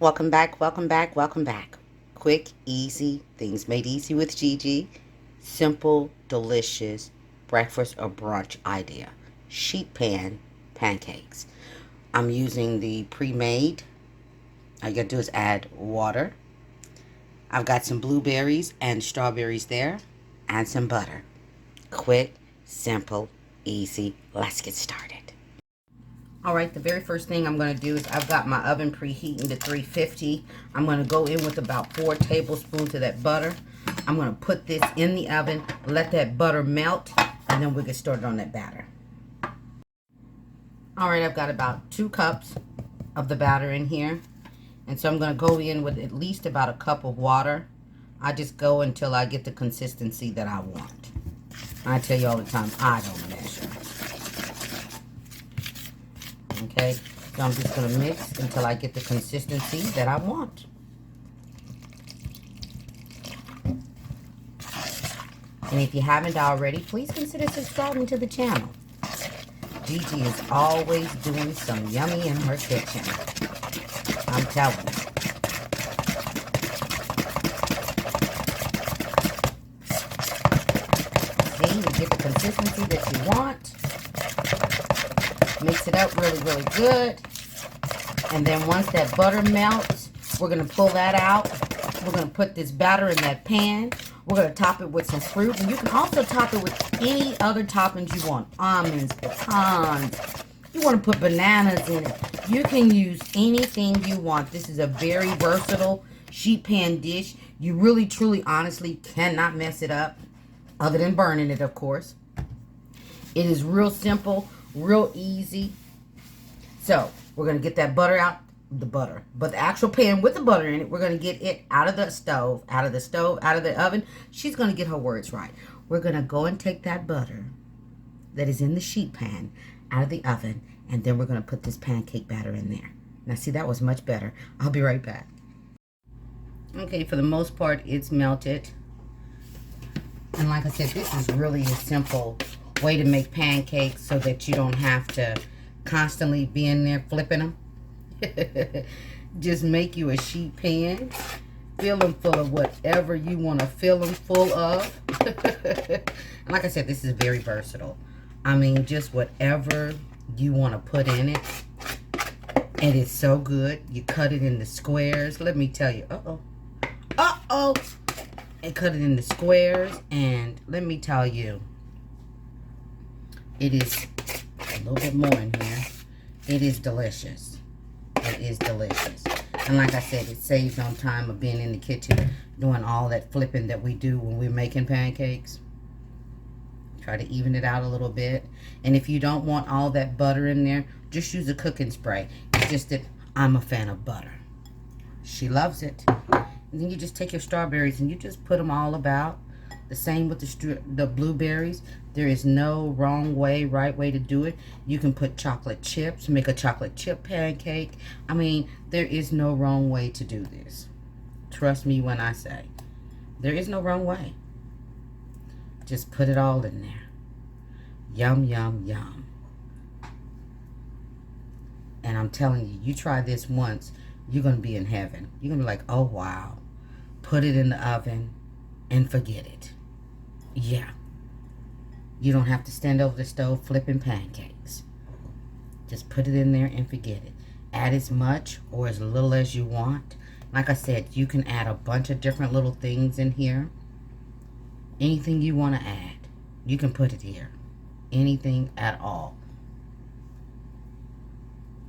Welcome back, welcome back, welcome back. Quick, easy, things made easy with Gigi. Simple, delicious breakfast or brunch idea. Sheet pan pancakes. I'm using the pre-made. All you gotta do is add water. I've got some blueberries and strawberries there, and some butter. Quick, simple, easy. Let's get started. All right, the very first thing I'm going to do is I've got my oven preheating to 350. I'm going to go in with about 4 tablespoons of that butter. I'm going to put this in the oven, let that butter melt, and then we'll get started on that batter. All right, I've got about 2 cups of the batter in here. And so I'm going to go in with at least about a cup of water. I just go until I get the consistency that I want. I tell you all the time, I don't measure. Okay, so I'm just going to mix until I get the consistency that I want. And if you haven't already, please consider subscribing to the channel. Gigi is always doing some yummy in her kitchen. I'm telling you. See, you get the consistency that you want. Mix it up really, really good. And then once that butter melts, we're going to pull that out. We're going to put this batter in that pan. We're going to top it with some fruit. And you can also top it with any other toppings you want. Almonds, pecans. You want to put bananas in it. You can use anything you want. This is a very versatile sheet pan dish. You really, truly, honestly cannot mess it up. Other than burning it, of course. It is real simple. Real easy. So we're going to get that butter out, but the actual pan with the butter in it, we're going to get it out of the stove, out of the oven. She's going to get her words right. We're going to go and take that butter that is in the sheet pan out of the oven, and then we're going to put this pancake batter in there. Now see, that was much better. I'll be right back. Okay, for the most part, it's melted. And like I said, this is really a simple way to make pancakes so that you don't have to constantly be in there flipping them. Just make you a sheet pan, fill them full of whatever you want to fill them full of. And like I said, this is very versatile. I mean, just whatever you want to put in it. And it's so good. You cut it into squares. Let me tell you. And cut it into squares, and let me tell you, it is a little bit more in here. It is delicious. It is delicious. And like I said, it saves on time of being in the kitchen doing all that flipping that we do when we're making pancakes. Try to even it out a little bit. And if you don't want all that butter in there, just use a cooking spray. It's just that I'm a fan of butter. She loves it. And then you just take your strawberries and you just put them all about. The same with the blueberries. There is no wrong way, right way to do it. You can put chocolate chips, make a chocolate chip pancake. I mean, there is no wrong way to do this. Trust me when I say. There is no wrong way. Just put it all in there. Yum, yum, yum. And I'm telling you, you try this once, you're going to be in heaven. You're going to be like, oh, wow. Put it in the oven and forget it. Yeah. You don't have to stand over the stove flipping pancakes. Just put it in there and forget it. Add as much or as little as you want. Like I said, you can add a bunch of different little things in here. Anything you want to add, you can put it here. Anything at all.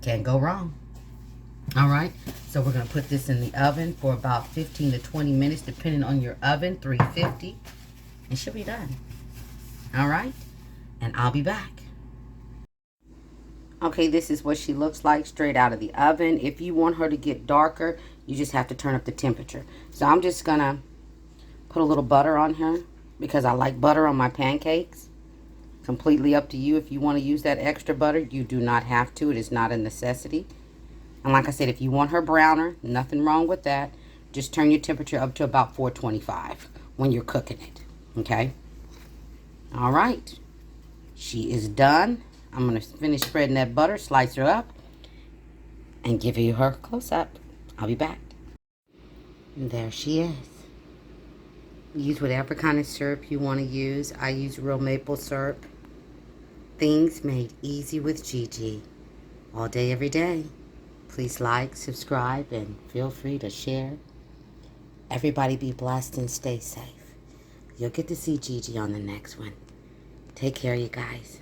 Can't go wrong. All right, so we're going to put this in the oven for about 15 to 20 minutes, depending on your oven, 350, and she'll be done. All right, and I'll be back. Okay, this is what she looks like straight out of the oven. If you want her to get darker, you just have to turn up the temperature. So I'm just going to put a little butter on her because I like butter on my pancakes. Completely up to you if you want to use that extra butter. You do not have to. It is not a necessity. And like I said, if you want her browner, nothing wrong with that. Just turn your temperature up to about 425 when you're cooking it. Okay? All right. She is done. I'm going to finish spreading that butter, slice her up, and give you her close-up. I'll be back. And there she is. Use whatever kind of syrup you want to use. I use real maple syrup. Things made easy with Gigi. All day, every day. Please like, subscribe, and feel free to share. Everybody be blessed and stay safe. You'll get to see Gigi on the next one. Take care, you guys.